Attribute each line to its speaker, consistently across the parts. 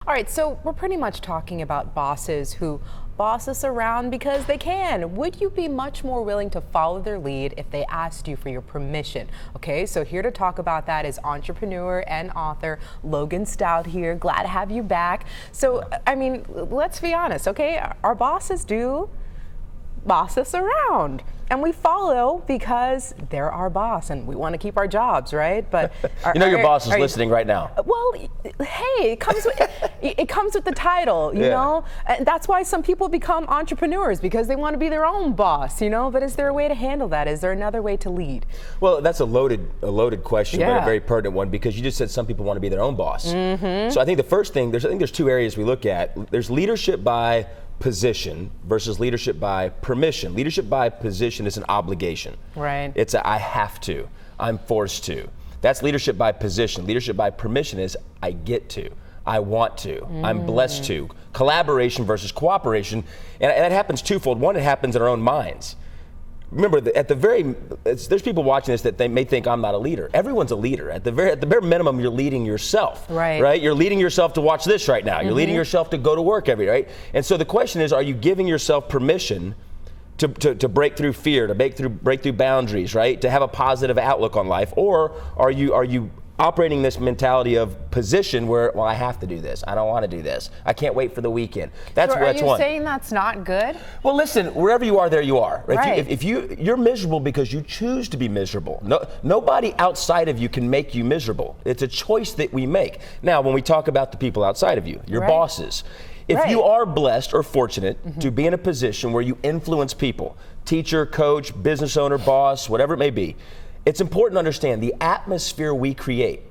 Speaker 1: All right, so we're pretty much talking about bosses who boss us around because they can. Would you be much more willing to follow their lead if they asked you for your permission? Okay, so here to talk about that is entrepreneur and author Logan Stout here. Glad to have you back. So, I mean, let's be honest, okay? Our bosses do boss us around, and we follow because they're our boss and we want to keep our jobs, right? But
Speaker 2: your boss is listening right now.
Speaker 1: Well, hey, it comes with the title, you know, and that's why some people become entrepreneurs, because they want to be their own boss, you know. But is there a way to handle that? Is there another way to lead?
Speaker 2: Well, that's a loaded question, but a very pertinent one, because you just said some people want to be their own boss. So I think the first thing, there's two areas we look at. There's leadership by position versus leadership by permission. Leadership by position is an obligation.
Speaker 1: Right.
Speaker 2: It's I have to, I'm forced to. That's leadership by position. Leadership by permission is I get to, I want to, I'm blessed to. Collaboration versus cooperation, and that happens twofold. One, it happens in our own minds. Remember, there's people watching this that they may think I'm not a leader. Everyone's a leader. At the bare minimum, you're leading yourself. Right? You're leading yourself to watch this right now. You're leading yourself to go to work every day, right? And so the question is, are you giving yourself permission to break through fear, to break through boundaries, right? To have a positive outlook on life, or are you operating this mentality of position where, well, I have to do this. I don't want to do this. I can't wait for the weekend. That's one.
Speaker 1: Are you saying that's not good?
Speaker 2: Well, listen, wherever you are, there you are. Right? If you're miserable because you choose to be miserable. Nobody outside of you can make you miserable. It's a choice that we make. Now, when we talk about the people outside of you, your bosses, if you are blessed or fortunate to be in a position where you influence people, teacher, coach, business owner, boss, whatever it may be, it's important to understand the atmosphere we create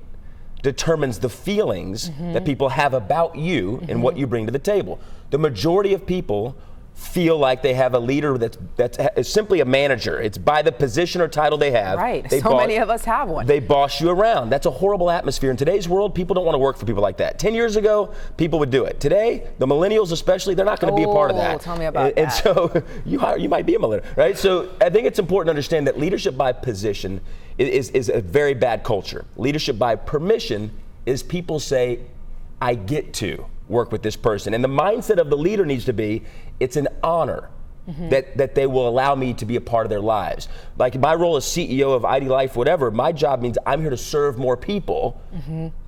Speaker 2: determines the feelings that people have about you and what you bring to the table. The majority of people feel like they have a leader that's simply a manager. It's by the position or title they have.
Speaker 1: Right, so many of us have one.
Speaker 2: They boss you around. That's a horrible atmosphere. In today's world, people don't want to work for people like that. 10 years ago, people would do it. Today, the millennials especially, they're not going to be a part of that.
Speaker 1: Tell me about that.
Speaker 2: And so you might be a millennial, right? So I think it's important to understand that leadership by position is a very bad culture. Leadership by permission is people say, I get to work with this person. And the mindset of the leader needs to be, it's an honor that they will allow me to be a part of their lives. Like my role as CEO of ID Life, whatever, my job means I'm here to serve more people,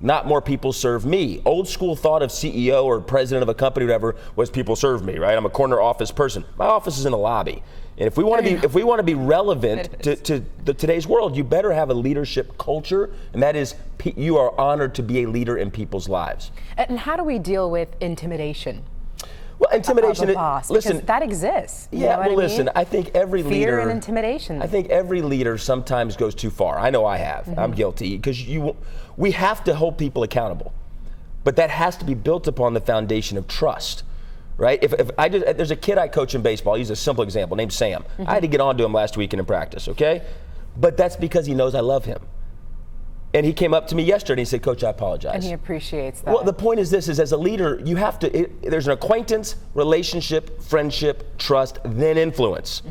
Speaker 2: not more people serve me. Old school thought of CEO or president of a company, whatever, was people serve me, right? I'm a corner office person. My office is in a lobby. And if we want to be relevant to today's world, you better have a leadership culture, and that is you are honored to be a leader in people's lives.
Speaker 1: And how do we deal with intimidation?
Speaker 2: Well, intimidation.
Speaker 1: Listen, that exists.
Speaker 2: Listen. I think every leader.
Speaker 1: Fear and intimidation.
Speaker 2: I think every leader sometimes goes too far. I know I have. I'm guilty, because we have to hold people accountable, but that has to be built upon the foundation of trust. Right? There's a kid I coach in baseball. He's a simple example named Sam. I had to get on to him last weekend in practice. Okay, but that's because he knows I love him. And he came up to me yesterday and he said, Coach, I apologize.
Speaker 1: And he appreciates that.
Speaker 2: Well, the point is this, is as a leader, you have to, there's an acquaintance, relationship, friendship, trust, then influence.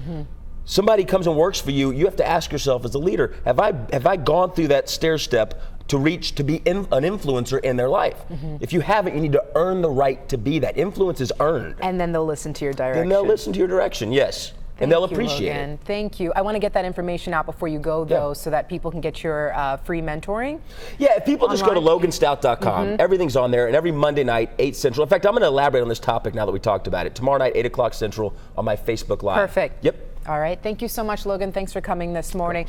Speaker 2: Somebody comes and works for you, you have to ask yourself as a leader, have I gone through that stair step to reach to be an influencer in their life? If you haven't, you need to earn the right to be that. Influence is earned.
Speaker 1: And then they'll listen to your direction.
Speaker 2: Then they'll listen to your direction, yes. And they'll appreciate
Speaker 1: it.
Speaker 2: Thank
Speaker 1: you. I want to get that information out before you go, though, so that people can get your free mentoring.
Speaker 2: Yeah, if people just go to loganstout.com, everything's on there, and every Monday night, 8 Central. In fact, I'm going to elaborate on this topic now that we talked about it. Tomorrow night, 8 o'clock Central on my Facebook Live.
Speaker 1: Perfect.
Speaker 2: Yep.
Speaker 1: All right. Thank you so much, Logan. Thanks for coming this morning.